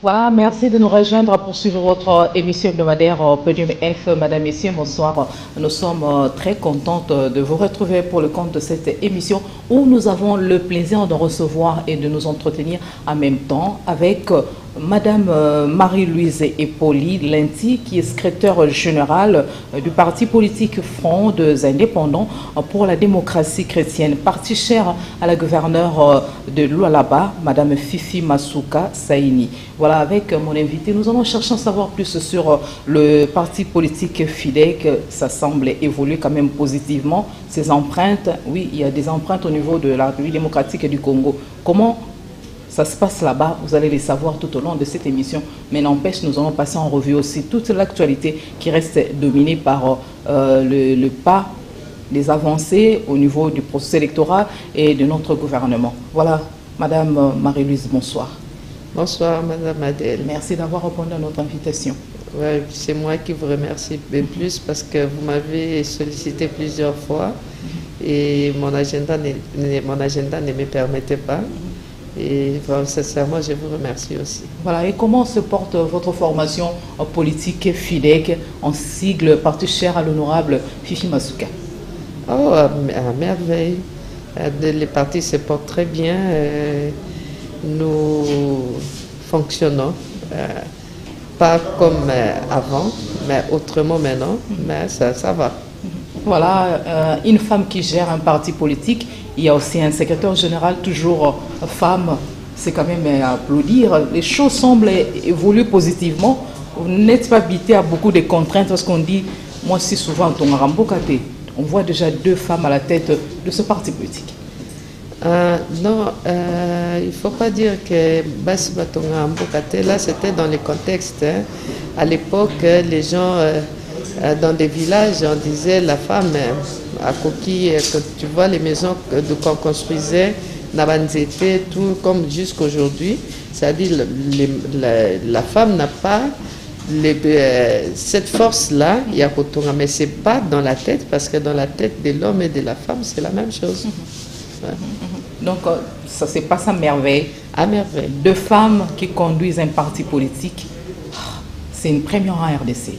Voilà, merci de nous rejoindre pour suivre votre émission hebdomadaire Podium F. Madame, Messieurs, bonsoir. Nous sommes très contentes de vous retrouver pour le compte de cette émission où nous avons le plaisir de recevoir et de nous entretenir en même temps avec Madame Marie-Louise Epoli Linti, qui est secrétaire générale du parti politique Front des Indépendants pour la démocratie chrétienne, parti cher à la gouverneure de Lualaba, Madame Fifi Masuka Saini. Voilà, avec mon invité, nous allons chercher à savoir plus sur le parti politique FIDEC. Ça semble évoluer quand même positivement. Ses empreintes, oui, il y a des empreintes au niveau de la République démocratique du Congo. Comment ça se passe là-bas, vous allez les savoir tout au long de cette émission. Mais n'empêche, nous allons passer en revue aussi toute l'actualité qui reste dominée par le pas, les avancées au niveau du processus électoral et de notre gouvernement. Voilà, Madame Marie-Louise, bonsoir. Bonsoir, Madame Adèle. Merci d'avoir répondu à notre invitation. Ouais, c'est moi qui vous remercie de plus parce que vous m'avez sollicité plusieurs fois et mon agenda ne me permettait pas. Et vraiment, sincèrement, je vous remercie aussi. Voilà, et comment se porte votre formation politique FIDEC en sigle parti cher à l'honorable Fifi Masuka? Oh, à merveille. Les partis se portent très bien. Nous fonctionnons, pas comme avant, mais autrement maintenant, mais ça va. Voilà, une femme qui gère un parti politique, il y a aussi un secrétaire général, toujours femme, c'est quand même à applaudir. Les choses semblent évoluer positivement. Vous n'êtes pas habité à beaucoup de contraintes parce qu'on dit, moi si souvent, on voit déjà deux femmes à la tête de ce parti politique. Non, il ne faut pas dire que Bassi Batonga Mbokate, là c'était dans le contexte. Hein. À l'époque, les gens dans des villages, on disait la femme à coquille, que tu vois les maisons qu'on construisait, Nabanzete, tout comme jusqu'aujourd'hui. C'est-à-dire la femme n'a pas cette force-là, il y a Kotonga, mais ce n'est pas dans la tête, parce que dans la tête de l'homme et de la femme, c'est la même chose. Ouais. Donc, ça se passe à merveille. À merveille. Deux femmes qui conduisent un parti politique, c'est une première en RDC.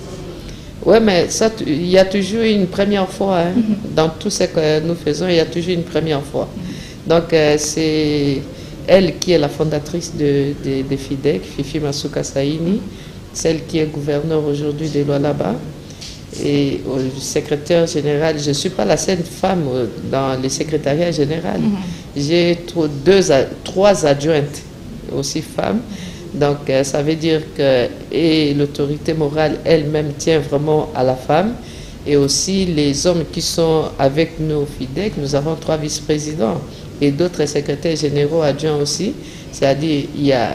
Oui, mais ça, il y a toujours une première fois. Hein. Dans tout ce que nous faisons, il y a toujours une première fois. Donc, c'est elle qui est la fondatrice de FIDEC, Fifi Masuka Saini, celle qui est gouverneure aujourd'hui de Lualaba. Et au secrétaire général, je ne suis pas la seule femme dans le secrétariat général. J'ai trois adjointes, aussi femmes. Donc ça veut dire que l'autorité morale elle-même tient vraiment à la femme. Et aussi les hommes qui sont avec nous au FIDEC, nous avons 3 vice-présidents et d'autres secrétaires généraux adjoints aussi. C'est-à-dire il y a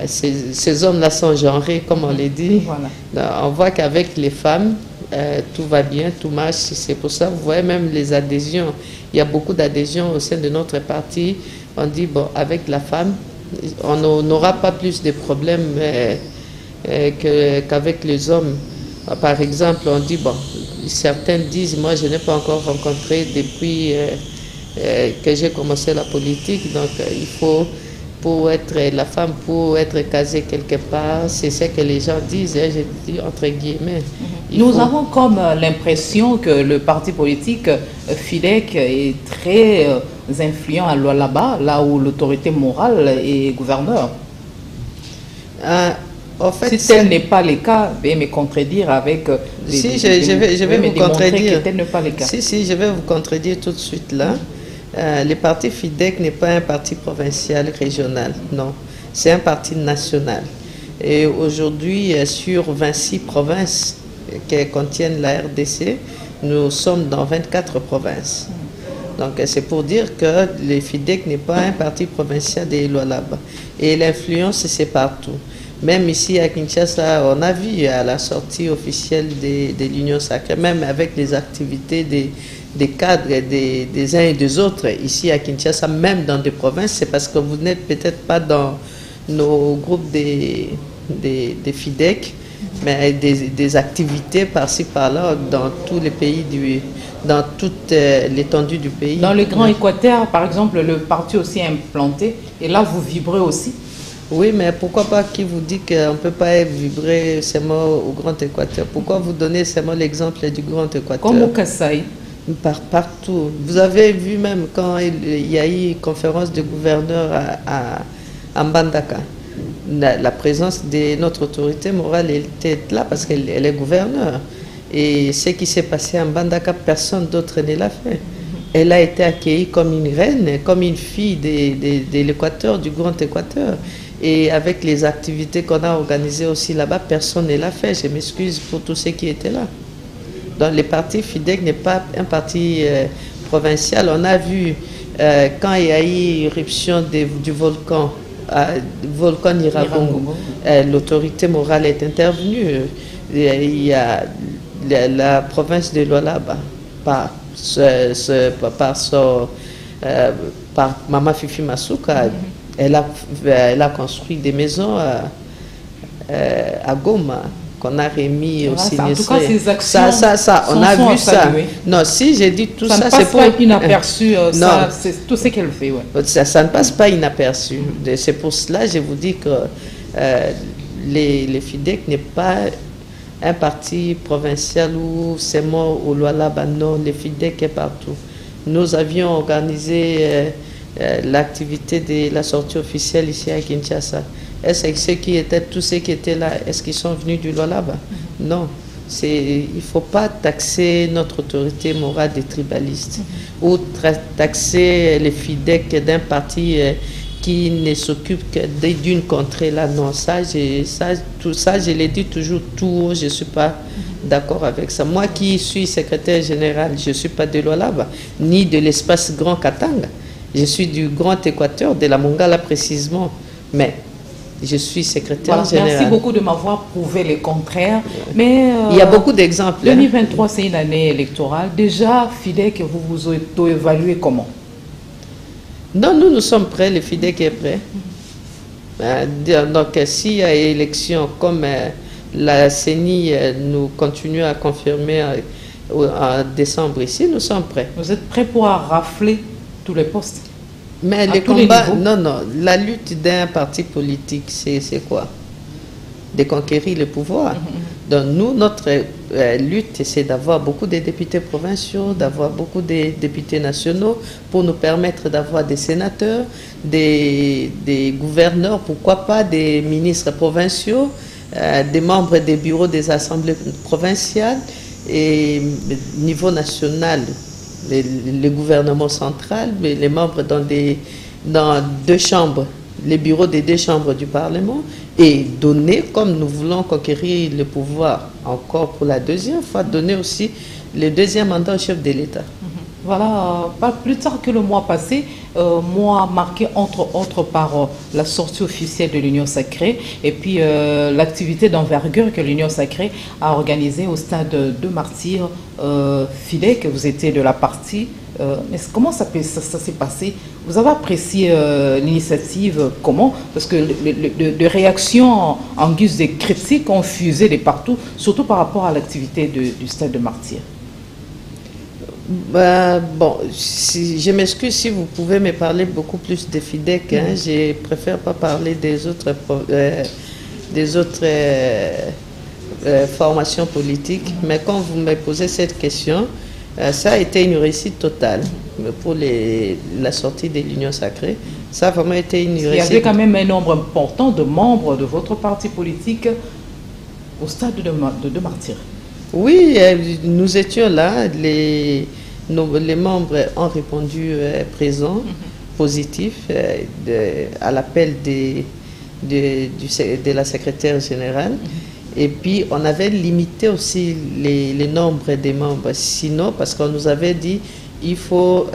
ces hommes-là sont genrés, comme on les dit. Voilà. On voit qu'avec les femmes, tout va bien, tout marche. C'est pour ça, vous voyez même les adhésions. Il y a beaucoup d'adhésions au sein de notre parti. On dit, bon, avec la femme, on n'aura pas plus de problèmes qu'avec les hommes. Par exemple, on dit, bon, certains disent, moi, je n'ai pas encore rencontré depuis que j'ai commencé la politique. Donc, il faut... Pour être la femme, pour être casée quelque part, c'est ce que les gens disent, hein, je dis entre guillemets. Nous avons comme l'impression que le parti politique FIDEC est très influent à Lualaba, là où l'autorité morale est gouverneur. En fait, si tel n'est pas le cas, veuillez me contredire avec... je vais vous contredire. Que tel n'est pas le cas. Si, je vais vous contredire tout de suite là. Le parti FIDEC n'est pas un parti provincial régional, non. C'est un parti national. Et aujourd'hui, sur 26 provinces qui contiennent la RDC, nous sommes dans 24 provinces. Donc c'est pour dire que le FIDEC n'est pas un parti provincial de Lualaba. Et l'influence, c'est partout. Même ici à Kinshasa, on a vu à la sortie officielle de l'Union sacrée, même avec les activités des cadres des uns et des autres ici à Kinshasa, même dans des provinces, c'est parce que vous n'êtes peut-être pas dans nos groupes des FIDEC, mais des activités par-ci par-là dans tous les pays, dans toute l'étendue du pays. Dans le Grand Équateur, par exemple, le parti aussi est implanté, et là vous vibrez aussi. Oui, mais pourquoi pas qui vous dit qu'on ne peut pas vibrer seulement au Grand Équateur? Pourquoi vous donnez seulement l'exemple du Grand Équateur? Comme au Kasaï. Partout. Vous avez vu même quand il y a eu une conférence de gouverneurs à Mbandaka, la présence de notre autorité morale était là parce qu'elle est gouverneure. Et ce qui s'est passé à Mbandaka, personne d'autre ne l'a fait. Elle a été accueillie comme une reine, comme une fille de l'Équateur, du Grand Équateur. Et avec les activités qu'on a organisées aussi là-bas, personne ne l'a fait. Je m'excuse pour tous ceux qui étaient là. Donc le parti FIDEC n'est pas un parti provincial. On a vu quand il y a eu éruption du volcan Nyiragongo, l'autorité morale est intervenue. Il y a la province de Lualaba, par Mama Fifi Masuka, elle a construit des maisons à Goma qu'on a remis au sinistré. En tout cas, ces actions on a vu ça. Non, si j'ai dit tout ça, c'est pas inaperçu. C'est tout ce qu'elle fait. Ouais. Ça ne passe pas inaperçu. C'est pour cela je vous dis que les FIDEC n'est pas un parti provincial ou c'est mort au Lualaba. Non, les FIDEC est partout. Nous avions organisé l'activité de la sortie officielle ici à Kinshasa. Est-ce que tous ceux qui étaient là, est-ce qu'ils sont venus du Lualaba? Non. Il ne faut pas taxer notre autorité morale des tribalistes ou taxer les FIDEC d'un parti qui ne s'occupe que d'une contrée là. Non, tout ça, je l'ai dit toujours tout haut, je ne suis pas d'accord avec ça. Moi qui suis secrétaire général, je ne suis pas de Lualaba, ni de l'espace Grand Katanga. Je suis du Grand Équateur, de la Mongala précisément. Mais je suis secrétaire général. Merci beaucoup de m'avoir prouvé le contraire. Mais, il y a beaucoup d'exemples. 2023, c'est une année électorale. Déjà, FIDEC, vous vous auto-évaluez comment? Non, nous sommes prêts, le FIDEC est prêt. Donc, s'il y a élection, comme la CENI nous continue à confirmer en décembre ici, nous sommes prêts. Vous êtes prêts pour rafler tous les postes? Mais les combats, non, la lutte d'un parti politique, c'est quoi? De conquérir le pouvoir. Donc nous, notre lutte, c'est d'avoir beaucoup de députés provinciaux, d'avoir beaucoup de députés nationaux pour nous permettre d'avoir des sénateurs, des gouverneurs, pourquoi pas des ministres provinciaux, des membres des bureaux des assemblées provinciales et niveau national. Le gouvernement central, mais les membres dans deux chambres, les bureaux des deux chambres du Parlement, et donner, comme nous voulons conquérir le pouvoir encore pour la deuxième fois, donner aussi le deuxième mandat au chef de l'État. Voilà, pas plus tard que le mois passé, mois marqué entre autres par la sortie officielle de l'Union Sacrée et puis l'activité d'envergure que l'Union Sacrée a organisée au stade de Martyrs. FIDEC, vous étiez de la partie. Mais comment ça s'est passé? Vous avez apprécié l'initiative comment? Parce que de réactions en guise de critiques ont fusé de partout, surtout par rapport à l'activité du stade de Martyrs. Bon, je m'excuse si vous pouvez me parler beaucoup plus de FIDEC. Je préfère pas parler des autres formations politiques. Mais quand vous me posez cette question, ça a été une réussite totale pour la sortie de l'Union Sacrée. Ça a vraiment été une réussite. Il y avait quand même un nombre important de membres de votre parti politique au stade de Martyrs. Oui, nous étions là. Les membres ont répondu présents, positifs à l'appel de la secrétaire générale. Et puis, on avait limité aussi les nombres des membres. Sinon, parce qu'on nous avait dit il faut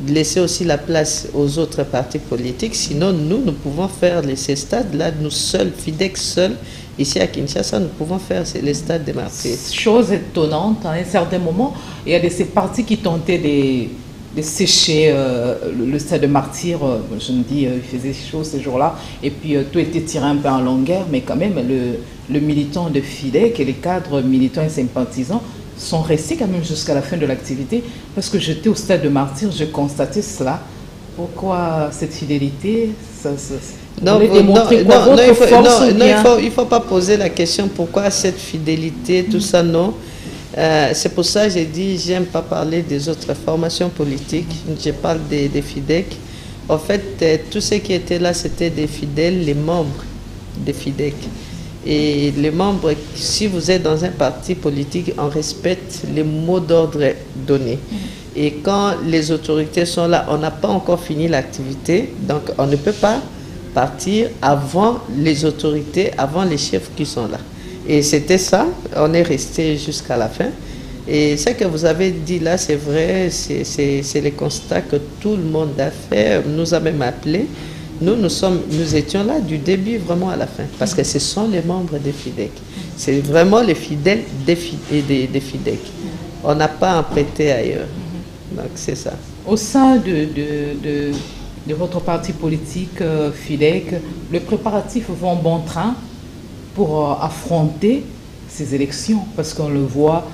laisser aussi la place aux autres partis politiques. Sinon, nous pouvons faire ces stades-là, nous seuls, FIDEC seuls, ici à Kinshasa, nous pouvons faire les stades de Martyrs. Chose étonnante, à un certain moment, il y a de ces partis qui tentaient de sécher le stade de Martyrs. Je me dis, il faisait chaud ces jours-là, et puis tout était tiré un peu en longueur, mais quand même, le militant de FIDEC et les cadres militants et sympathisants sont restés quand même jusqu'à la fin de l'activité, parce que j'étais au stade de Martyrs, j'ai constaté cela. Pourquoi cette fidélité? Non, il faut pas poser la question pourquoi cette fidélité, tout ça, non. C'est pour ça que j'ai dit, j'aime pas parler des autres formations politiques, je parle des FIDEC. En fait, tous ceux qui étaient là, c'était des fidèles, les membres des FIDEC. Et les membres, si vous êtes dans un parti politique, on respecte les mots d'ordre donnés. Et quand les autorités sont là, on n'a pas encore fini l'activité, donc on ne peut pas partir avant les autorités, avant les chefs qui sont là. Et c'était ça, on est resté jusqu'à la fin. Et ce que vous avez dit là, c'est vrai, c'est le constat que tout le monde a fait, nous a même appelés. Nous étions là du début vraiment à la fin, parce que ce sont les membres des FIDEC. C'est vraiment les fidèles des FIDEC. On n'a pas emprunté ailleurs. Donc c'est ça. Au sein de votre parti politique FIDEC, les préparatifs vont bon train pour affronter ces élections, parce qu'on le voit,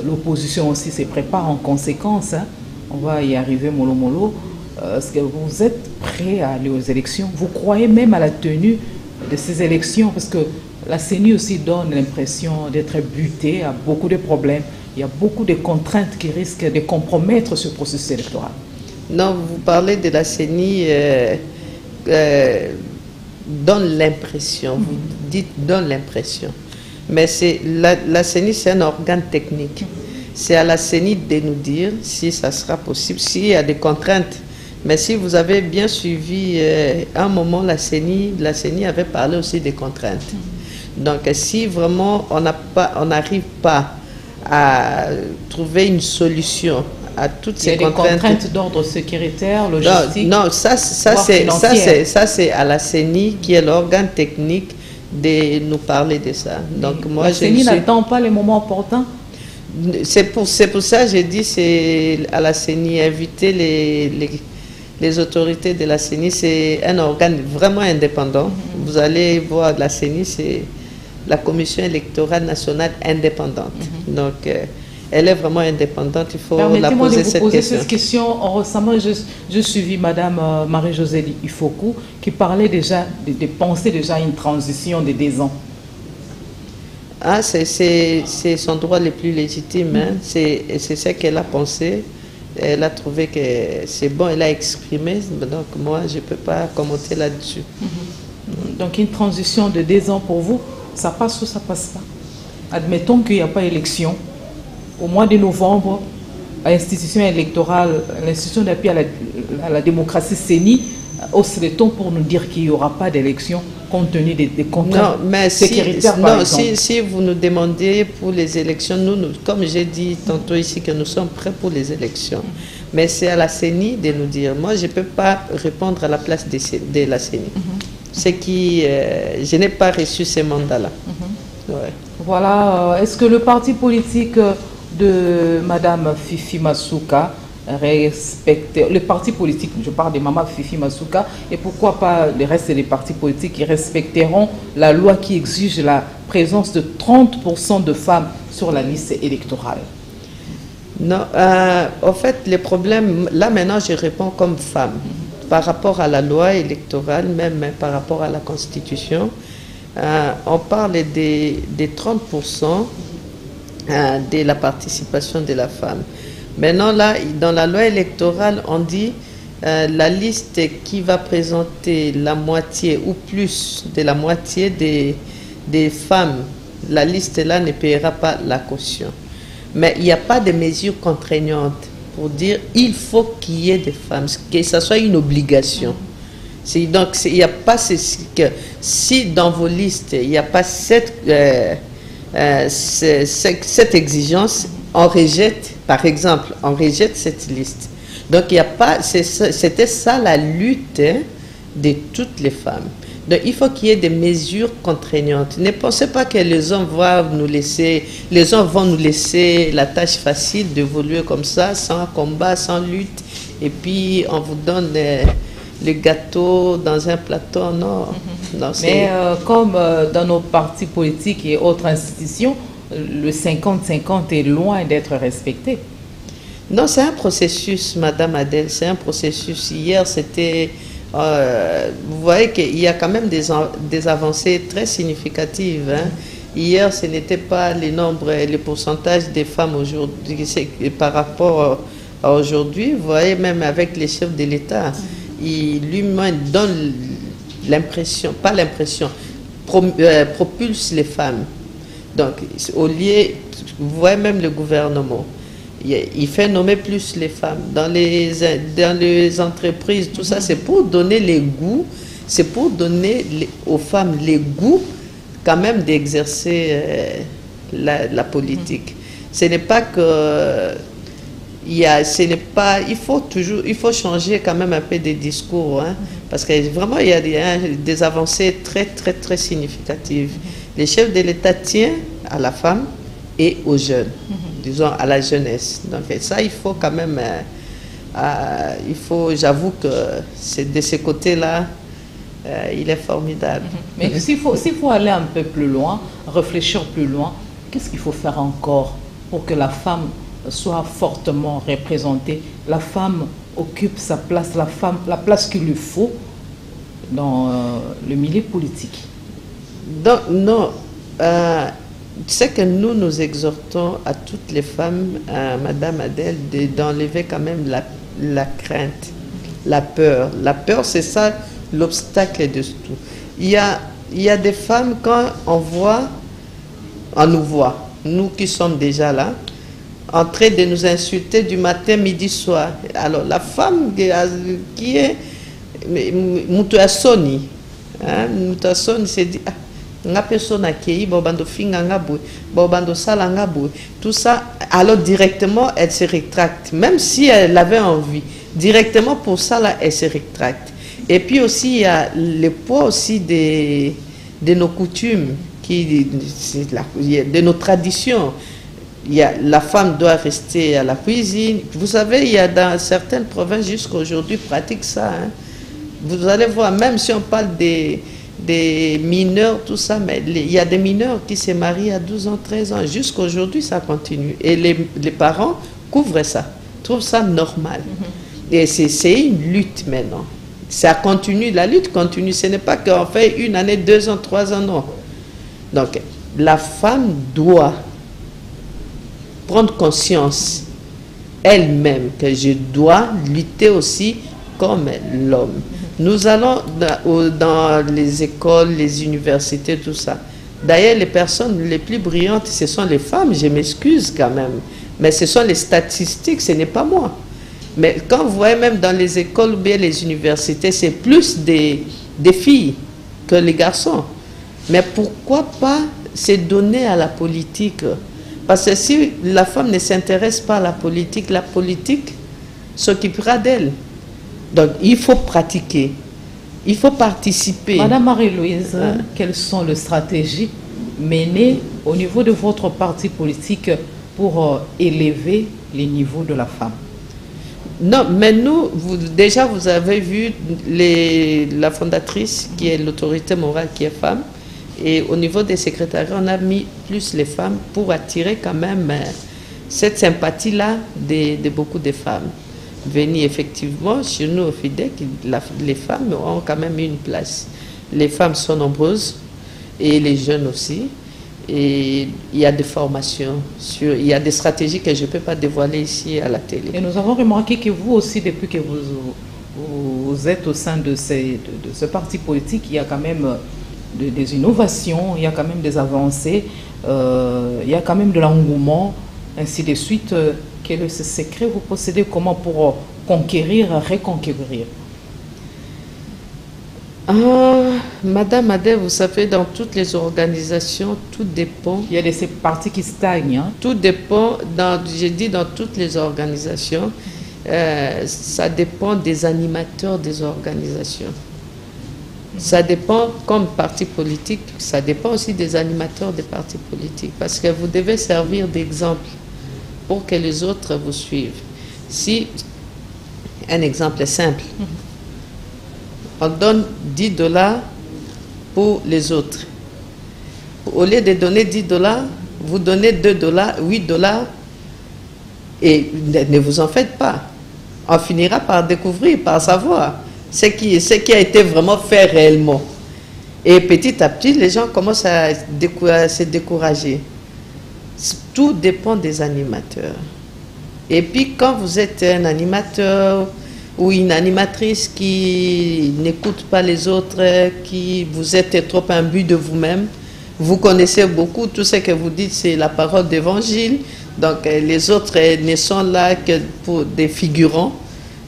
l'opposition aussi se prépare en conséquence. Hein. On va y arriver mollo mollo. Est-ce que vous êtes prêt à aller aux élections? Vous croyez même à la tenue de ces élections? Parce que la CENI aussi donne l'impression d'être butée à beaucoup de problèmes. Il y a beaucoup de contraintes qui risquent de compromettre ce processus électoral. Non, vous parlez de la CENI, donne l'impression, vous dites donne l'impression. Mais la CENI, c'est un organe technique. C'est à la CENI de nous dire si ça sera possible, s'il y a des contraintes. Mais si vous avez bien suivi, à un moment, la CENI avait parlé aussi des contraintes. Donc, si vraiment on n'arrive pas à trouver une solution à toutes ces contraintes. Il y a des contraintes d'ordre sécuritaire, logistique. Non, ça c'est à la CENI, qui est l'organe technique, de nous parler de ça. Donc, moi, la CENI n'attend pas les moments opportuns. C'est pour ça que j'ai dit, c'est à la CENI, inviter les autorités de la CENI. C'est un organe vraiment indépendant. Vous allez voir, la CENI, c'est la Commission électorale nationale indépendante. Donc, elle est vraiment indépendante. Il faut la poser cette question. Permettez-moi de vous poser cette question. Récemment, j'ai suivi Madame Marie-Josée Ifoku qui parlait déjà, de penser déjà à une transition de 2 ans. Ah, c'est son droit le plus légitime. Hein. C'est ce qu'elle a pensé. Elle a trouvé que c'est bon, elle a exprimé. Donc, moi, je ne peux pas commenter là-dessus. Donc, une transition de 2 ans pour vous, ça passe ou ça passe pas? Admettons qu'il n'y a pas élection. Au mois de novembre, l'institution électorale, l'institution d'appui à la démocratie CENI, hausse le ton pour nous dire qu'il n'y aura pas d'élection compte tenu des contraintes sécuritaires. Non, si vous nous demandez pour les élections, nous, comme j'ai dit tantôt ici, que nous sommes prêts pour les élections. Mais c'est à la CENI de nous dire. Moi, je ne peux pas répondre à la place de la CENI. C'est qui, je n'ai pas reçu ces mandats-là. Ouais. Voilà. Est-ce que le parti politique de Madame Fifi Masuka respecte, le parti politique, je parle de Maman Fifi Masuka, et pourquoi pas le reste des partis politiques qui respecteront la loi qui exige la présence de 30% de femmes sur la liste électorale? Non, en fait, les problèmes, là maintenant je réponds comme femme. Par rapport à la loi électorale, même par rapport à la Constitution, on parle des 30% de la participation de la femme. Maintenant, là, dans la loi électorale, on dit la liste qui va présenter la moitié ou plus de la moitié des femmes, la liste là ne paiera pas la caution. Mais il n'y a pas de mesures contraignantes pour dire il faut qu'il y ait des femmes, que ce soit une obligation. Donc, il n'y a pas que si dans vos listes, il n'y a pas cette exigence, on rejette, par exemple, on rejette cette liste. Donc, il n'y a pas, c'était ça la lutte de toutes les femmes. Donc, il faut qu'il y ait des mesures contraignantes. Ne pensez pas que les hommes vont nous laisser la tâche facile d'évoluer comme ça, sans combat, sans lutte, et puis on vous donne le gâteau dans un plateau. Non. Non. Mais comme dans nos partis politiques et autres institutions, le 50-50 est loin d'être respecté. Non, c'est un processus, Madame Adèle, c'est un processus. Hier, c'était... vous voyez qu'il y a quand même des avancées très significatives. Hein. Hier, ce n'était pas les nombres, les pourcentages des femmes aujourd'hui par rapport à aujourd'hui. Vous voyez, même avec les chefs de l'État, lui-même donne l'impression, pas l'impression, propulse les femmes. Donc, au lieu, vous voyez même le gouvernement, il fait nommer plus les femmes. Dans les entreprises, tout ça, c'est pour donner les goûts, c'est pour donner aux femmes les goûts quand même d'exercer la politique. Ce n'est pas que... il faut changer quand même un peu des discours, hein, parce que vraiment il y a des avancées très très très significatives. Les chefs de l'État tiennent à la femme et aux jeunes, disons à la jeunesse. Donc ça, il faut quand même, j'avoue que c'est de ce côté-là, il est formidable. Mais s'il faut aller un peu plus loin, réfléchir plus loin, qu'est-ce qu'il faut faire encore pour que la femme soit fortement représentée, la femme occupe sa place, la place qu'il lui faut dans le milieu politique? Donc, non, c'est que nous exhortons à toutes les femmes, Madame Adèle, d'enlever quand même la crainte, la peur. La peur, c'est ça l'obstacle de tout. Il y a des femmes, quand on nous voit, nous qui sommes déjà là, en train de nous insulter du matin, midi, soir. Alors, la femme qui est Moutouassoni, Moutouassoni s'est dit, tout ça, alors directement elle se rétracte, même si elle avait envie, directement pour ça là elle se rétracte. Et puis aussi il y a le poids aussi de nos coutumes, de nos traditions. La femme doit rester à la cuisine. Vous savez, il y a dans certaines provinces jusqu'à aujourd'hui pratiquent ça, hein. Vous allez voir, même si on parle des mineurs, tout ça, mais il y a des mineurs qui se marient à 12 ans, 13 ans. Jusqu'à aujourd'hui, ça continue. Et les parents couvrent ça, trouvent ça normal. Et c'est une lutte maintenant. Ça continue, la lutte continue. Ce n'est pas qu'on fait 1 année, 2 ans, 3 ans, non. Donc, la femme doit prendre conscience elle-même que je dois lutter aussi comme l'homme. Nous allons dans les écoles, les universités, tout ça. D'ailleurs, les personnes les plus brillantes, ce sont les femmes, je m'excuse quand même. Mais ce sont les statistiques, ce n'est pas moi. Mais quand vous voyez même dans les écoles ou bien les universités, c'est plus des filles que les garçons. Mais pourquoi pas se donner à la politique? Parce que si la femme ne s'intéresse pas à la politique s'occupera d'elle. Donc, il faut pratiquer, il faut participer. Madame Marie-Louise, quelles sont les stratégies menées au niveau de votre parti politique pour élever les niveaux de la femme? Non, mais nous, déjà, vous avez vu la fondatrice, qui est l'autorité morale, qui est femme. Et au niveau des secrétariats, on a mis plus les femmes pour attirer quand même cette sympathie-là de beaucoup de femmes. Venir effectivement, chez nous au FIDEC, les femmes ont quand même une place. Les femmes sont nombreuses et les jeunes aussi. Et il y a des formations, il y a des stratégies que je ne peux pas dévoiler ici à la télé. Et nous avons remarqué que vous aussi, depuis que vous êtes au sein de ce parti politique, il y a quand même des innovations, il y a quand même des avancées, il y a quand même de l'engouement, ainsi de suite. Quel est ce secret? Vous procédez comment pour conquérir, reconquérir? Madame Adèle, vous savez, dans toutes les organisations, tout dépend. Il y a des partis qui stagnent. Hein? Tout dépend, j'ai dit dans toutes les organisations, ça dépend des animateurs des organisations. Ça dépend, comme parti politique, ça dépend aussi des animateurs des partis politiques. Parce que vous devez servir d'exemple pour que les autres vous suivent. Si, un exemple simple, on donne 10 $ pour les autres. Au lieu de donner 10 $, vous donnez 2 $, 8 $ Et ne vous en faites pas. On finira par découvrir, par savoir ce qui a été vraiment fait réellement. Et petit à petit, les gens commencent à se décourager. Tout dépend des animateurs. Et puis quand vous êtes un animateur ou une animatrice qui n'écoute pas les autres, qui vous êtes trop imbu de vous-même, vous connaissez beaucoup, tout ce que vous dites c'est la parole d'évangile, donc les autres ne sont là que pour des figurants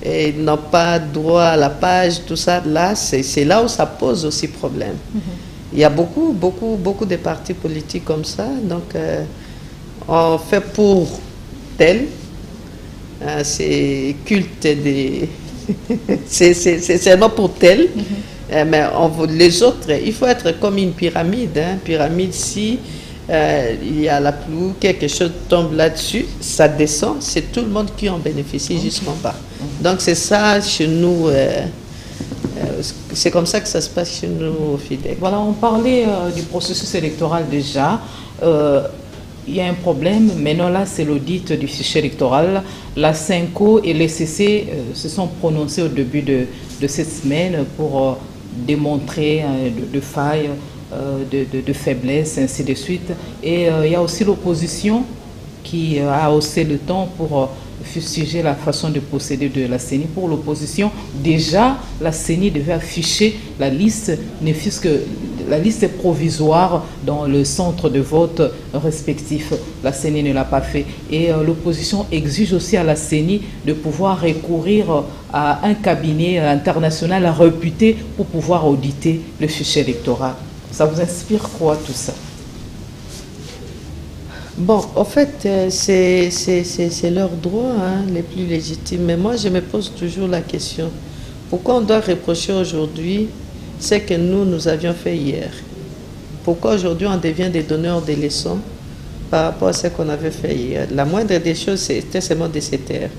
et n'ont pas droit à la page, tout ça, là c'est là où ça pose aussi problème. Il y a beaucoup de partis politiques comme ça, donc on fait pour tel, c'est culte des... c'est seulement pour tel, mais les autres, il faut être comme une pyramide. Pyramide, si il y a la pluie, quelque chose tombe là-dessus, ça descend, c'est tout le monde qui en bénéficie jusqu'en bas. Donc c'est ça chez nous, c'est comme ça que ça se passe chez nous au FIDEC. Voilà, on parlait du processus électoral déjà. Il y a un problème, maintenant là c'est l'audit du fichier électoral. La CENCO et l'ECC se sont prononcés au début de cette semaine pour démontrer de failles, de faiblesses, ainsi de suite. Et il y a aussi l'opposition qui a haussé le ton pour fustiger la façon de procéder de la CENI. Pour l'opposition, déjà, la CENI devait afficher la liste, ne fût-ce que la liste provisoire dans le centre de vote respectif. La CENI ne l'a pas fait. Et l'opposition exige aussi à la CENI de pouvoir recourir à un cabinet international réputé pour pouvoir auditer le fichier électoral. Ça vous inspire quoi tout ça? Bon, en fait, c'est leurs droits les plus légitimes. Mais moi, je me pose toujours la question. Pourquoi on doit reprocher aujourd'hui ce que nous avions fait hier? Pourquoi aujourd'hui on devient des donneurs de leçons par rapport à ce qu'on avait fait hier? La moindre des choses, c'était seulement de se taire.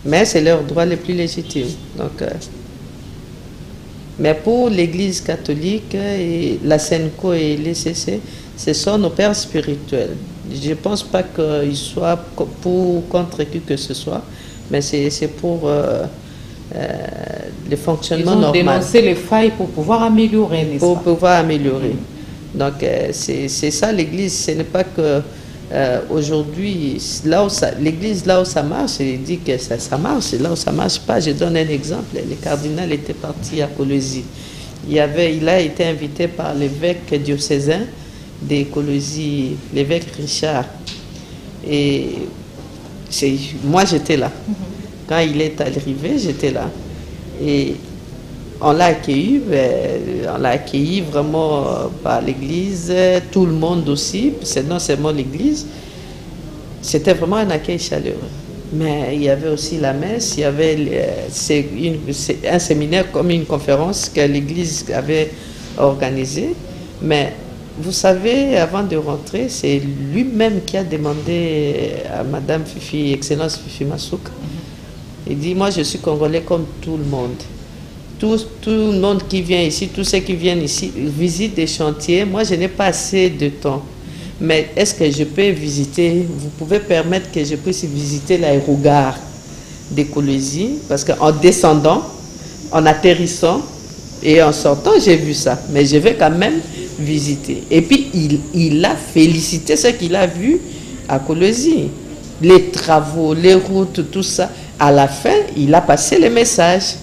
Mais c'est leurs droits les plus légitimes. Donc, mais pour l'Église catholique, et la CENCO et l'ECC, ce sont nos pères spirituels. Je ne pense pas qu'ils soient pour ou contre qui que ce soit, mais c'est pour le fonctionnement normal. Ils ont dénoncé les failles pour pouvoir améliorer, n'est-ce pas? Pour pouvoir améliorer. Donc c'est ça l'Église. Ce n'est pas que aujourd'hui, l'Église là où ça marche, il dit que ça marche. Là où ça ne marche pas, je donne un exemple. Le cardinal était parti à Colosie. Il a été invité par l'évêque diocésain d'Écologie, l'évêque Richard. Et moi, j'étais là. Quand il est arrivé, j'étais là. Et on l'a accueilli vraiment par l'Église, tout le monde aussi, c'est non seulement l'Église. C'était vraiment un accueil chaleureux. Mais il y avait aussi la messe, il y avait un séminaire comme une conférence que l'Église avait organisée. Mais vous savez, avant de rentrer, c'est lui-même qui a demandé à Madame Fifi, Excellence Fifi Masuka. Il dit, moi je suis congolais comme tout le monde. Tout le monde qui vient ici, tous ceux qui viennent ici, visitent des chantiers. Moi je n'ai pas assez de temps. Mais est-ce que je peux visiter, vous pouvez permettre que je puisse visiter l'aérogare d'Écologie? Parce qu'en descendant, en atterrissant et en sortant, j'ai vu ça. Mais je vais quand même visiter. Et puis, il a félicité ce qu'il a vu à Colosie. Les travaux, les routes, tout ça. À la fin, il a passé les messages.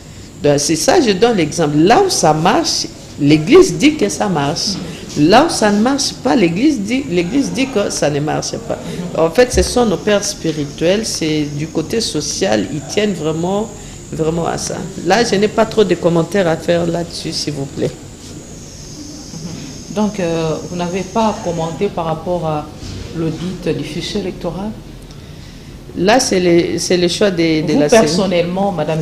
C'est ça, je donne l'exemple. Là où ça marche, l'Église dit que ça marche. Là où ça ne marche pas, l'Église dit que ça ne marche pas. En fait, ce sont nos pères spirituels, c'est du côté social, ils tiennent vraiment à ça. Là, je n'ai pas trop de commentaires à faire là-dessus, s'il vous plaît. Donc, vous n'avez pas commenté par rapport à l'audit du fichier électoral? Là, c'est le choix de la CENI. Personnellement, madame...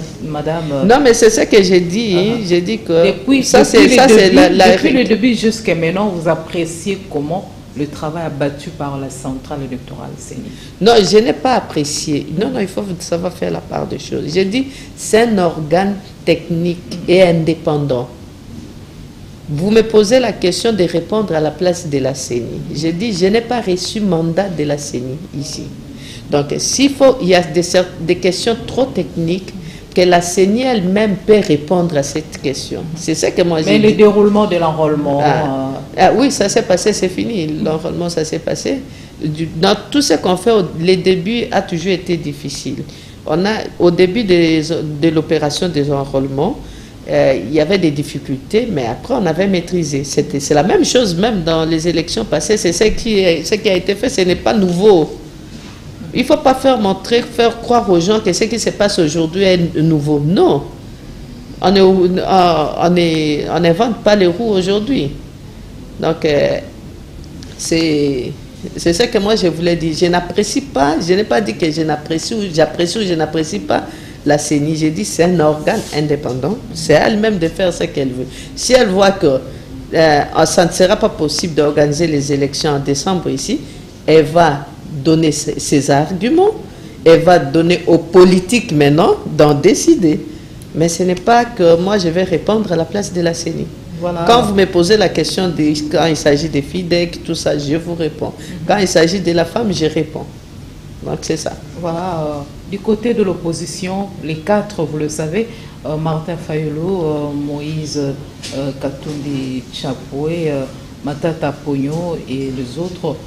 Non, mais c'est ça que j'ai dit. J'ai dit que... Depuis le début jusqu'à maintenant, vous appréciez comment le travail abattu par la centrale électorale CENI? Non, je n'ai pas apprécié. Non, il faut savoir faire la part des choses. J'ai dit, c'est un organe technique et indépendant. Vous me posez la question de répondre à la place de la CENI. J'ai dit, je n'ai pas reçu mandat de la CENI ici. Donc, il y a des questions trop techniques que la CENI elle-même peut répondre à cette question. C'est ça que moi j'ai dit. Mais le déroulement de l'enrôlement... oui, ça s'est passé, c'est fini. L'enrôlement, ça s'est passé. Dans tout ce qu'on fait, les débuts a toujours été difficile. Au début de l'opération des enrôlements, il y avait des difficultés, mais après on avait maîtrisé. C'est la même chose même dans les élections passées. C'est ce qui a été fait, ce n'est pas nouveau. Il ne faut pas faire croire aux gens que ce qui se passe aujourd'hui est nouveau. Non. On n'invente pas les roues aujourd'hui. Donc, c'est ça que moi je voulais dire. Je n'apprécie pas, je n'ai pas dit que j'apprécie ou je n'apprécie pas la CENI. J'ai dit c'est un organe indépendant. C'est à elle-même de faire ce qu'elle veut. Si elle voit que ça ne sera pas possible d'organiser les élections en décembre ici, elle va donner ses arguments, elle va donner aux politiques maintenant d'en décider. Mais ce n'est pas que moi je vais répondre à la place de la CENI. Voilà. Quand vous me posez la question quand il s'agit des FIDEC, tout ça, je vous réponds. Quand il s'agit de la femme, je réponds. Donc c'est ça. Voilà. Du côté de l'opposition, les quatre, vous le savez, Martin Fayulu, Moïse Katumbi Chapoué, Matata Pogno et les autres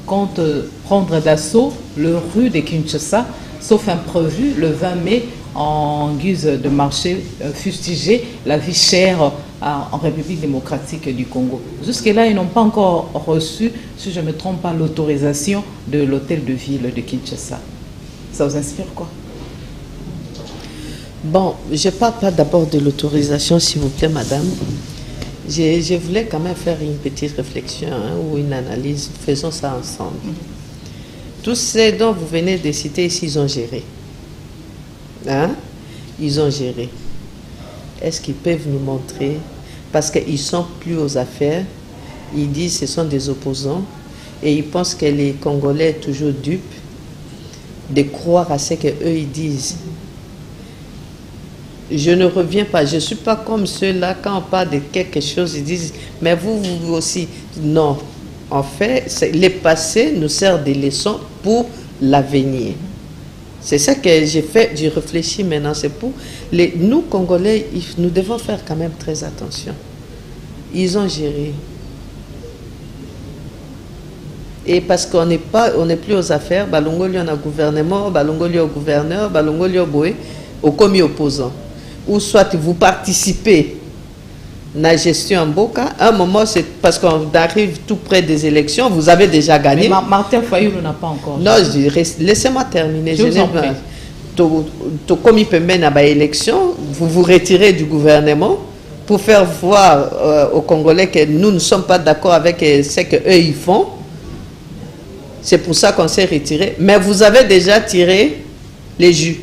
comptent prendre d'assaut le rue de Kinshasa, sauf imprévu, le 20 mai, en guise de marché, fustiger la vie chère en République démocratique du Congo. Jusque-là, ils n'ont pas encore reçu, si je ne me trompe pas, l'autorisation de l'hôtel de ville de Kinshasa. Ça vous inspire quoi? Bon, je ne parle pas d'abord de l'autorisation, s'il vous plaît, madame. Je voulais quand même faire une petite réflexion ou une analyse. Faisons ça ensemble. Tous ces dont vous venez de citer ici, ils ont géré. Ils ont géré. Est-ce qu'ils peuvent nous montrer? Parce qu'ils ne sont plus aux affaires. Ils disent que ce sont des opposants. Et ils pensent que les Congolais sont toujours dupes de croire à ce qu'eux ils disent. Je ne reviens pas, je ne suis pas comme ceux-là, quand on parle de quelque chose, ils disent, mais vous aussi. Non, en fait, le passé nous sert de leçons pour l'avenir. C'est ça que j'ai fait, j'ai réfléchi maintenant, c'est pour nous Congolais, nous devons faire quand même très attention. Ils ont géré. Et parce qu'on n'est plus aux affaires, Balongoli on a gouvernement, Balongoli au gouverneur, Balongoli au boé, au commis opposant. Ou soit vous participez à la gestion en Boka, à un moment, c'est parce qu'on arrive tout près des élections, vous avez déjà gagné. Mais Martin Fayulu n'a pas encore. Non, je dis, laissez-moi terminer. Je vous en prie. Comme il peut mener à l'élection, vous vous retirez du gouvernement pour faire voir aux Congolais que nous ne sommes pas d'accord avec ce qu'eux ils font. C'est pour ça qu'on s'est retiré. Mais vous avez déjà tiré les jus.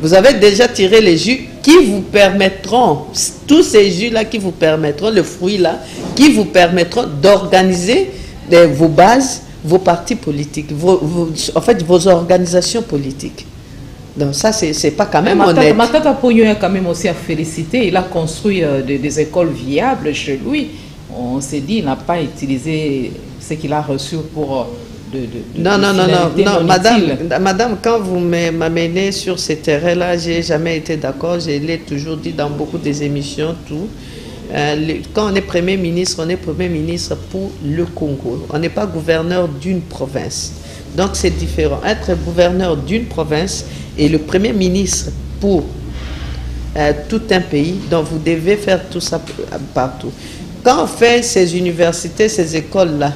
Vous avez déjà tiré les jus qui vous permettront, tous ces jus-là qui vous permettront, le fruit-là, qui vous permettront d'organiser vos bases, vos partis politiques, en fait, vos organisations politiques. Donc ça, c'est pas quand même honnête. Matata Pogno a quand même aussi à féliciter. Il a construit des écoles viables chez lui. On s'est dit, il n'a pas utilisé ce qu'il a reçu pour... Non, madame, quand vous m'amenez sur ce terrain-là, je n'ai jamais été d'accord, je l'ai toujours dit dans beaucoup des émissions, tout. Quand on est Premier ministre, on est Premier ministre pour le Congo. On n'est pas gouverneur d'une province. Donc c'est différent. Être gouverneur d'une province et le Premier ministre pour tout un pays, donc vous devez faire tout ça partout. Quand on fait ces universités, ces écoles-là,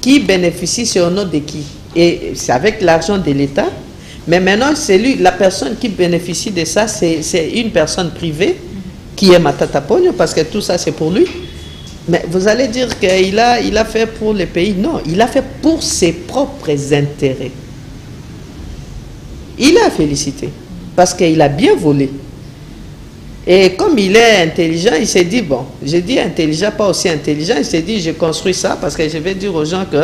qui bénéficie, c'est au nom de qui? Et c'est avec l'argent de l'État. Mais maintenant, c'est lui, la personne qui bénéficie de ça, c'est une personne privée qui est Matata Pogno, parce que tout ça, c'est pour lui. Mais vous allez dire qu'il a fait pour le pays. Non, il a fait pour ses propres intérêts. Il a félicité, parce qu'il a bien volé. Et comme il est intelligent, il s'est dit, bon, je dis intelligent, pas aussi intelligent, il s'est dit, je construis ça parce que je vais dire aux gens que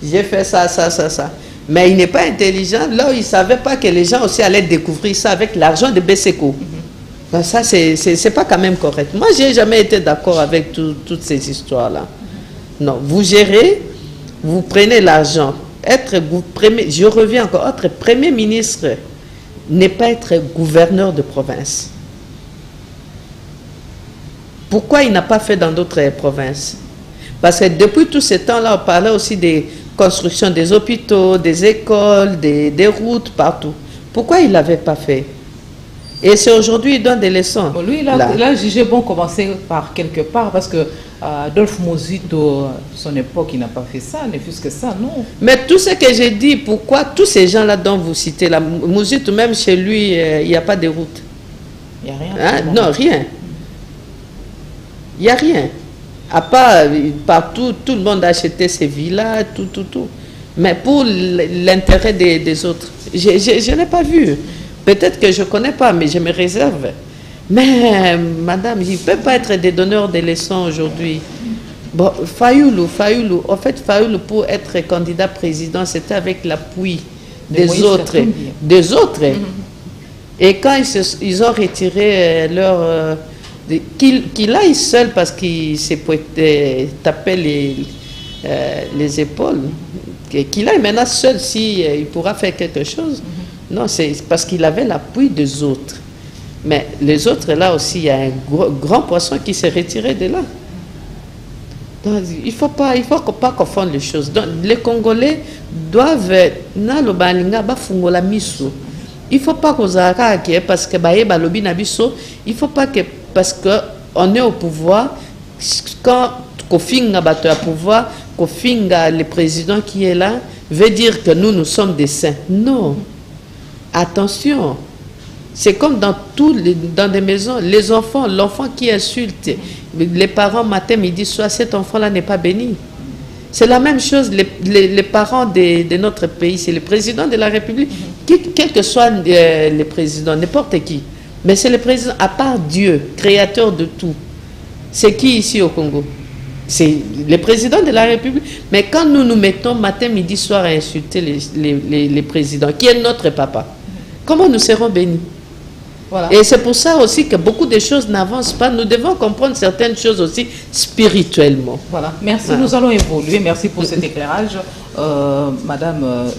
j'ai fait ça, ça, ça, ça. Mais il n'est pas intelligent, là où il ne savait pas que les gens aussi allaient découvrir ça avec l'argent de Beseko. Ben ça, c'est pas quand même correct. Moi, je n'ai jamais été d'accord avec toutes ces histoires-là. Non, vous gérez, vous prenez l'argent je reviens encore, être Premier ministre n'est pas être gouverneur de province. Pourquoi il n'a pas fait dans d'autres provinces? Parce que depuis tout ce temps-là, on parlait aussi des constructions des hôpitaux, des écoles, des routes, partout. Pourquoi il ne l'avait pas fait? Et c'est aujourd'hui, il donne des leçons. Bon, lui, il a jugé bon commencer par quelque part, parce que Adolphe Mozito, son époque, il n'a pas fait ça, ne fût-ce que ça, non. Mais tout ce que j'ai dit, pourquoi tous ces gens-là dont vous citez, là, Mozito, même chez lui, il n'y a pas de route. Il n'y a rien. Hein? Non, rien. Il n'y a rien. À part, partout, tout le monde a acheté ses villas, tout. Mais pour l'intérêt des autres, je n'ai pas vu. Peut-être que je ne connais pas, mais je me réserve. Mais, madame, il ne peut pas être des donneurs de leçons aujourd'hui. Bon, Fayoulou, en fait, Fayoulou, pour être candidat président, c'était avec l'appui des autres. Et quand ils ont retiré leur... qu'il aille seul parce qu'il s'est tapé les épaules, qu'il aille maintenant seul si il pourra faire quelque chose. Non, c'est parce qu'il avait l'appui des autres. Mais les autres, là aussi, il y a un grand poisson qui s'est retiré de là. Donc, il ne faut pas confondre les choses. Donc, les Congolais doivent... Il ne faut pas que parce que il faut pas que parce qu'on est au pouvoir, quand Kofinga bateau à pouvoir, Kofinga, le président qui est là, veut dire que nous sommes des saints. Non. Attention. C'est comme dans dans des maisons, les enfants, l'enfant qui insulte les parents matin, midi, soir, cet enfant-là n'est pas béni. C'est la même chose, les parents de notre pays, c'est le président de la République, quel que soit le président, n'importe qui. Mais c'est le président, à part Dieu, créateur de tout. C'est qui ici au Congo? C'est le président de la République. Mais quand nous nous mettons matin, midi, soir à insulter les présidents, qui est notre papa, comment nous serons bénis? Voilà. Et c'est pour ça aussi que beaucoup de choses n'avancent pas. Nous devons comprendre certaines choses aussi spirituellement. Voilà. Merci, voilà. Nous allons évoluer. Merci pour cet éclairage. Madame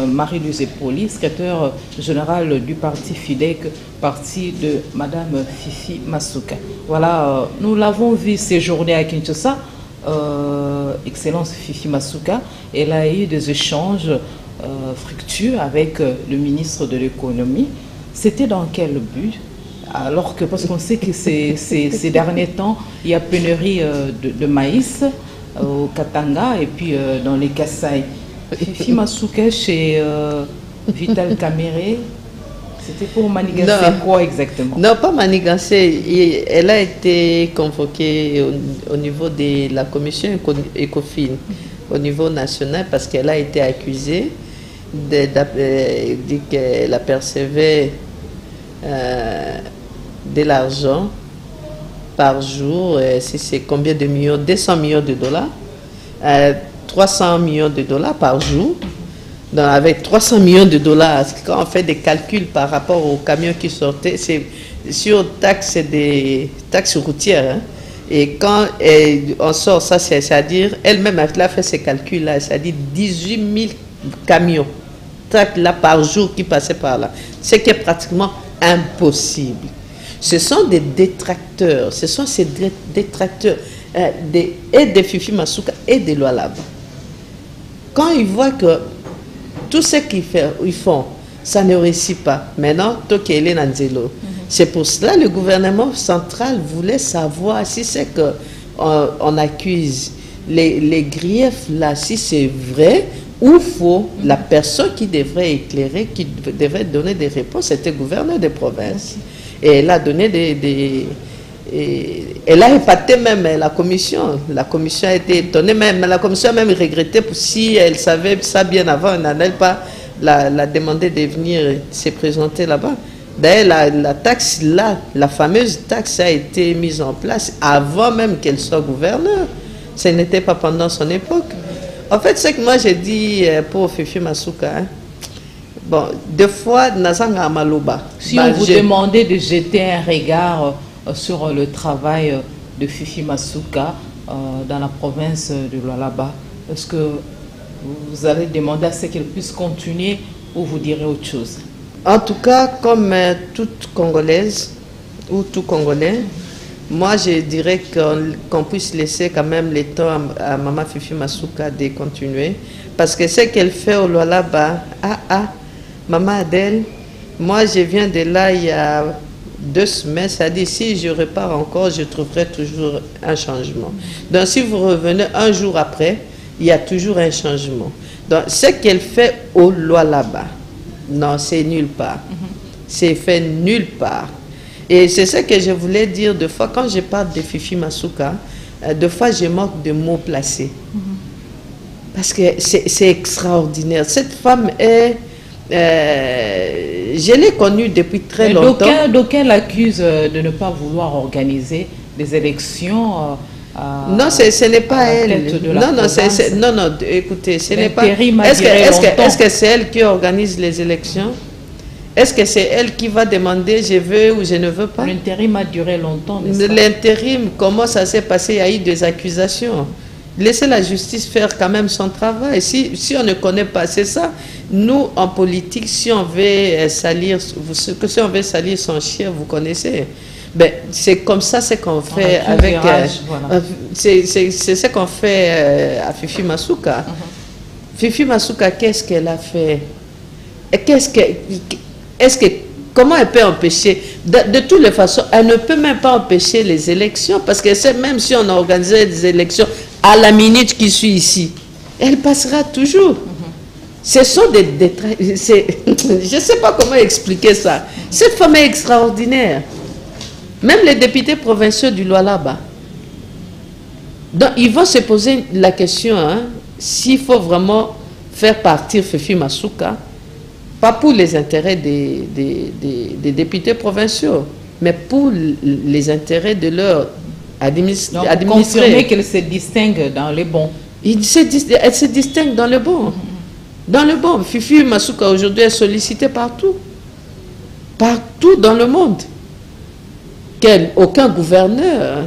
Marie-Louise Epoli, secrétaire générale du parti FIDEC, parti de Madame Fifi Masuka. Voilà, nous l'avons vu séjourner à Kinshasa. Excellence Fifi Masuka. Elle a eu des échanges fructueux avec le ministre de l'économie. C'était dans quel but? Alors que, parce qu'on sait que ces derniers temps, il y a pénurie de maïs au Katanga et puis dans les Kasaï. Fifi Masuka chez Vital Kamere, c'était pour manigancer quoi exactement? Non, pas manigancer. Elle a été convoquée au niveau de la commission ECOFIN, au niveau national, parce qu'elle a été accusée dit qu'elle apercevait de l'argent par jour, si c'est combien de millions, 200 millions de dollars, 300 millions de dollars par jour. Donc avec 300 millions de dollars, quand on fait des calculs par rapport aux camions qui sortaient, c'est sur des taxes routières. Hein. Et quand on sort ça, c'est-à-dire, elle-même a fait ces calculs-là, c'est-à-dire 18 000 camions là par jour qui passaient par là, ce qui est pratiquement impossible. Ce sont des détracteurs, ce sont ces détracteurs et de Fifi Masuka et de Lualaba. Quand ils voient que tout ce qu'ils font, ça ne réussit pas, maintenant, Tokele Nanzelo. C'est pour cela que le gouvernement central voulait savoir si c'est qu'on accuse les griefs là, si c'est vrai ou faux. La personne qui devrait éclairer, qui devrait donner des réponses, c'était le gouverneur de province. Et elle a donné elle a épaté même la commission. La commission a été étonnée, même la commission a même regretté si elle savait ça bien avant, elle n'allait pas la demander de venir se présenter là-bas. D'ailleurs, la taxe là, la fameuse taxe a été mise en place avant même qu'elle soit gouverneure. Ce n'était pas pendant son époque. En fait, ce que moi j'ai dit pour Fifi Masuka, hein, bon, deux fois, Nazanga Amaloba. Si on vous demandait de jeter un regard sur le travail de Fifi Masuka dans la province de Lualaba, est-ce que vous allez demander à ce qu'elle puisse continuer ou vous direz autre chose? En tout cas, comme toute Congolaise ou tout Congolais, moi je dirais qu'on puisse laisser quand même le temps à Maman Fifi Masuka de continuer. Parce que ce qu'elle fait au Lualaba, Maman Adèle, moi je viens de là il y a 2 semaines, ça dit si je repars encore, je trouverai toujours un changement. Donc si vous revenez un jour après, il y a toujours un changement. Donc ce qu'elle fait au Lualaba, non, c'est nulle part. C'est fait nulle part. Et c'est ce que je voulais dire de fois, quand je parle de Fifi Masuka, de fois je manque de mots placés. Parce que c'est extraordinaire. Cette femme est... je l'ai connue depuis très longtemps. D'aucuns l'accusent de ne pas vouloir organiser des élections. Non, ce n'est pas elle. Non, écoutez, ce n'est pas... Est-ce que c'est elle qui organise les élections? Est-ce que c'est elle qui va demander je veux ou je ne veux pas? L'intérim a duré longtemps. L'intérim, comment ça s'est passé? Il y a eu des accusations. Laissez la justice faire quand même son travail. Si on ne connaît pas, c'est ça. Nous, en politique, si on veut salir, si on veut salir son chien, vous connaissez. Ben, c'est comme ça ce qu'on fait avec... Voilà. C'est ce qu'on fait à Fifi Masuka. Fifi Masuka, qu'est-ce qu'elle a fait? Comment elle peut empêcher? De toutes les façons, elle ne peut même pas empêcher les élections, parce que même si on organisait des élections à la minute qui suit ici, elle passera toujours. Ce sont je ne sais pas comment expliquer ça. Cette femme est extraordinaire. Même les députés provinciaux du Lualaba. Donc, ils vont se poser la question, s'il faut vraiment faire partir Fifi Masuka, pas pour les intérêts des députés provinciaux, mais pour les intérêts de leur administration. Confirmer qu'elle se distingue dans le bon. Elle se distingue dans le bon. Dans le bon. Fifi Masuka aujourd'hui est sollicitée partout. Partout dans le monde. Aucun gouverneur.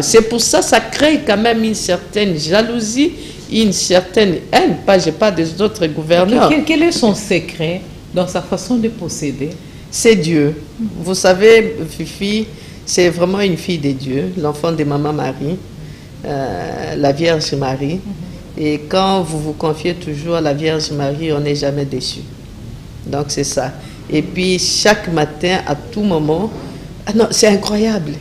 C'est pour ça que ça crée quand même une certaine jalousie, une certaine haine. Je n'ai pas des autres gouverneurs. Quel est son secret dans sa façon de procéder? C'est Dieu. Vous savez, Fifi, c'est vraiment une fille de Dieu, l'enfant de Maman Marie, la Vierge Marie. Et quand vous vous confiez toujours à la Vierge Marie, on n'est jamais déçu. Donc c'est ça. Et puis chaque matin, à tout moment, non, c'est incroyable.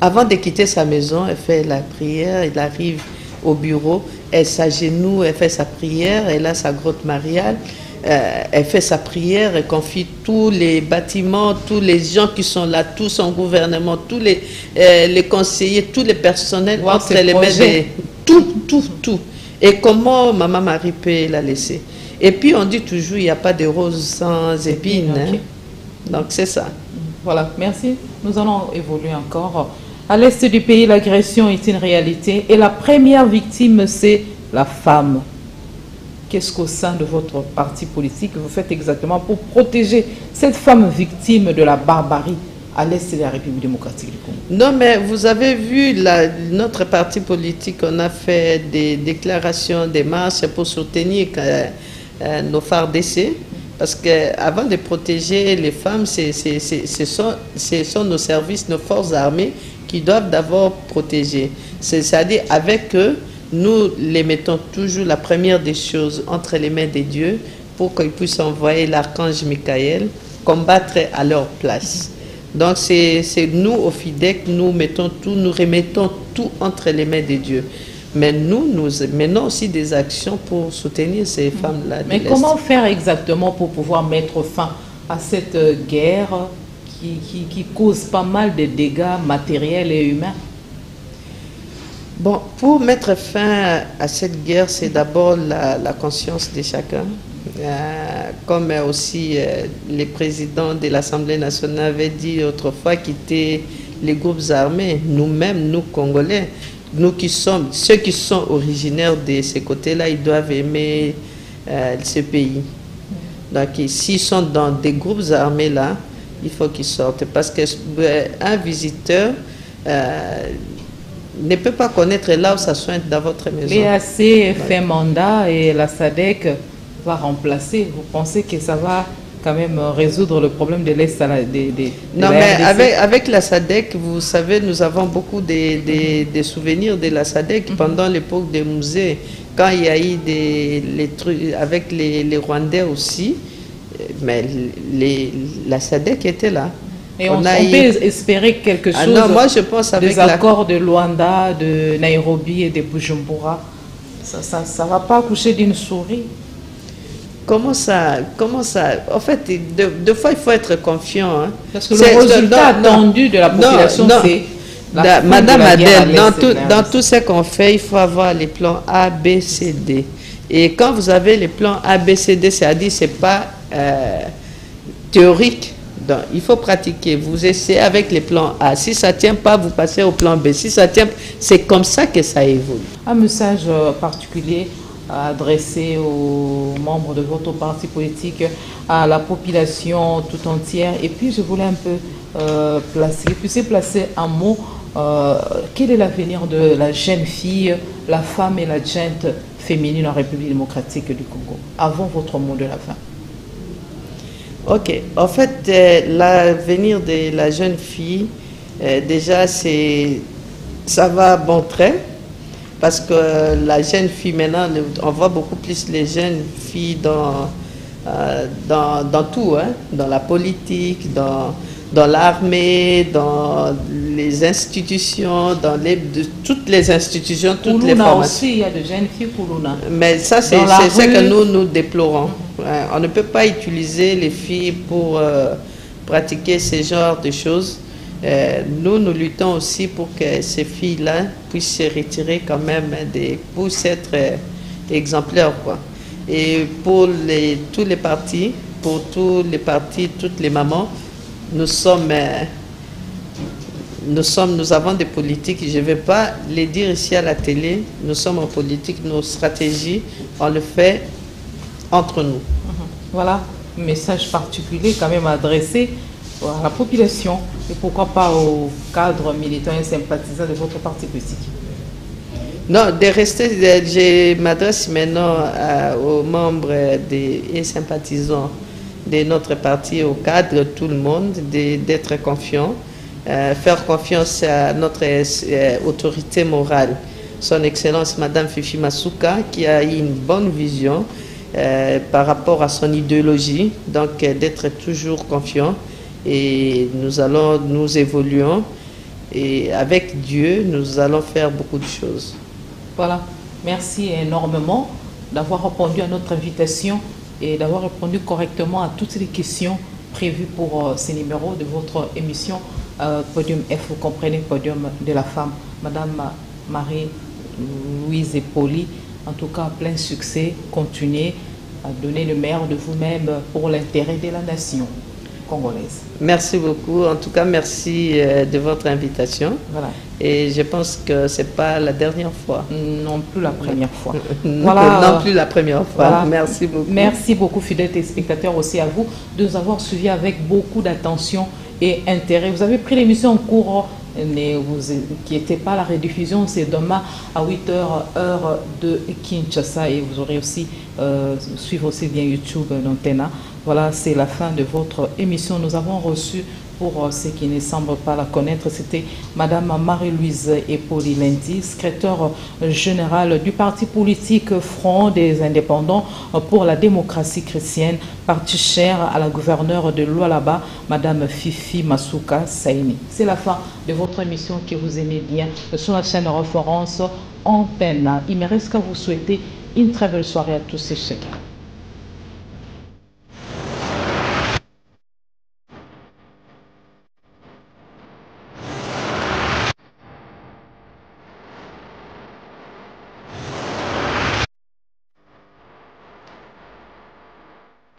Avant de quitter sa maison, elle fait la prière, elle arrive au bureau, elle s'agenouille, elle fait sa prière, elle a sa grotte mariale. Elle fait sa prière, elle confie tous les bâtiments, tous les gens qui sont là, tout son gouvernement, tous les conseillers, tous les personnels, entre les mains, tout. Et comment Maman Marie peut la laisser? Et puis on dit toujours, il n'y a pas de rose sans épines. Okay. Donc c'est ça. Voilà, merci. Nous allons évoluer encore. À l'est du pays, l'agression est une réalité et la première victime, c'est la femme. Qu'est-ce qu'au sein de votre parti politique vous faites exactement pour protéger cette femme victime de la barbarie à l'est de la République démocratique du Congo? Non, mais vous avez vu, notre parti politique, on a fait des déclarations, des marches pour soutenir nos FARDC. Parce qu'avant de protéger les femmes, ce sont nos services, nos forces armées qui doivent d'abord protéger. C'est-à-dire avec eux, nous les mettons toujours la première des choses entre les mains de Dieu pour qu'ils puissent envoyer l'archange Michael combattre à leur place. Donc c'est nous au FIDEC, nous remettons tout entre les mains de Dieu. Mais nous menons aussi des actions pour soutenir ces femmes-là. Mais comment faire exactement pour pouvoir mettre fin à cette guerre qui cause pas mal de dégâts matériels et humains? Bon, pour mettre fin à cette guerre, c'est d'abord la conscience de chacun. Comme aussi les présidents de l'Assemblée nationale avaient dit autrefois, quitter les groupes armés. Nous-mêmes, nous Congolais, ceux qui sont originaires de ces côtés-là, ils doivent aimer ce pays. Donc, s'ils sont dans des groupes armés là, il faut qu'ils sortent. Parce qu'un visiteur ne peut pas connaître là où ça soigne dans votre maison. L'EAC fait mandat et la SADC va remplacer. Vous pensez que ça va quand même résoudre le problème de l'Est Non, mais avec la SADC, vous savez, nous avons beaucoup de souvenirs de la SADC pendant l'époque des musées, quand il y a eu les trucs avec les Rwandais aussi, mais la SADC était là. Et on peut espérer quelque chose non, moi je pense avec des accords de Luanda, de Nairobi et de Bujumbura. Ça va pas accoucher d'une souris. Comment ça, en fait, deux fois il faut être confiant. Hein. Parce que le résultat attendu de la population, c'est Madame Adèle, dans tout ce qu'on fait, il faut avoir les plans A, B, C, D. Et quand vous avez les plans A, B, C, D, c'est-à-dire c'est pas théorique. Donc, il faut pratiquer. Vous essayez avec les plans A. Si ça ne tient pas, vous passez au plan B. Si ça tient, c'est comme ça que ça évolue. Un message particulier adressé aux membres de votre parti politique, à la population tout entière. Et puis, je voulais un peu placer un mot. Quel est l'avenir de la jeune fille, la femme et la gente féminine en République démocratique du Congo? Avant votre mot de la fin. Ok, en fait, l'avenir de la jeune fille, déjà, ça va bon trait, parce que la jeune fille, maintenant, on voit beaucoup plus les jeunes filles dans tout, hein, dans la politique, dans l'armée, dans les institutions, toutes les institutions, toutes les formations. Aussi, il y a de jeunes filles Koulouna. Mais ça, c'est ce que nous déplorons. On ne peut pas utiliser les filles pour pratiquer ce genre de choses. Nous luttons aussi pour que ces filles-là puissent se retirer quand même, puissent être exemplaires, quoi. Et pour tous les partis, toutes les mamans, nous avons des politiques, je ne vais pas les dire ici à la télé, nous sommes en politique, nos stratégies, on le fait entre nous. Voilà, un message particulier quand même adressé à la population et pourquoi pas aux cadres militants et sympathisants de votre parti politique. Non, je m'adresse maintenant aux membres et sympathisants de notre parti, au cadre, tout le monde, d'être confiants, faire confiance à notre autorité morale, son Excellence Madame Fifi Masuka, qui a eu une bonne vision par rapport à son idéologie, donc d'être toujours confiant. Et nous évoluons, et avec Dieu, nous allons faire beaucoup de choses. Voilà, merci énormément d'avoir répondu à notre invitation et d'avoir répondu correctement à toutes les questions prévues pour ces numéros de votre émission Podium F, vous comprenez, Podium de la femme. Madame Marie-Louise Epoli, en tout cas, plein succès, continuez à donner le meilleur de vous-même pour l'intérêt de la nation congolaise. Merci beaucoup. En tout cas, merci de votre invitation. Voilà. Et je pense que ce n'est pas la dernière fois. Non plus la première fois. Voilà. Non plus la première fois. Voilà. Merci beaucoup. Merci beaucoup, fidèles téléspectateurs, aussi à vous de nous avoir suivis avec beaucoup d'attention et intérêt. Vous avez pris l'émission en cours, mais vous n'inquiétez pas, la rediffusion, c'est demain à 8h, heure de Kinshasa. Et vous aurez aussi, suivre aussi bien YouTube d'Antena. Voilà, c'est la fin de votre émission. Nous avons reçu, pour ceux qui ne semblent pas la connaître, c'était Madame Marie-Louise Epoli Lendi, secrétaire générale du parti politique Front des Indépendants pour la démocratie chrétienne, parti cher à la gouverneure de Lualaba, Madame Fifi Masuka Saini. C'est la fin de votre émission que vous aimez bien sur la chaîne de référence Antenne. Il me reste qu'à vous souhaiter une très belle soirée à tous et chacun.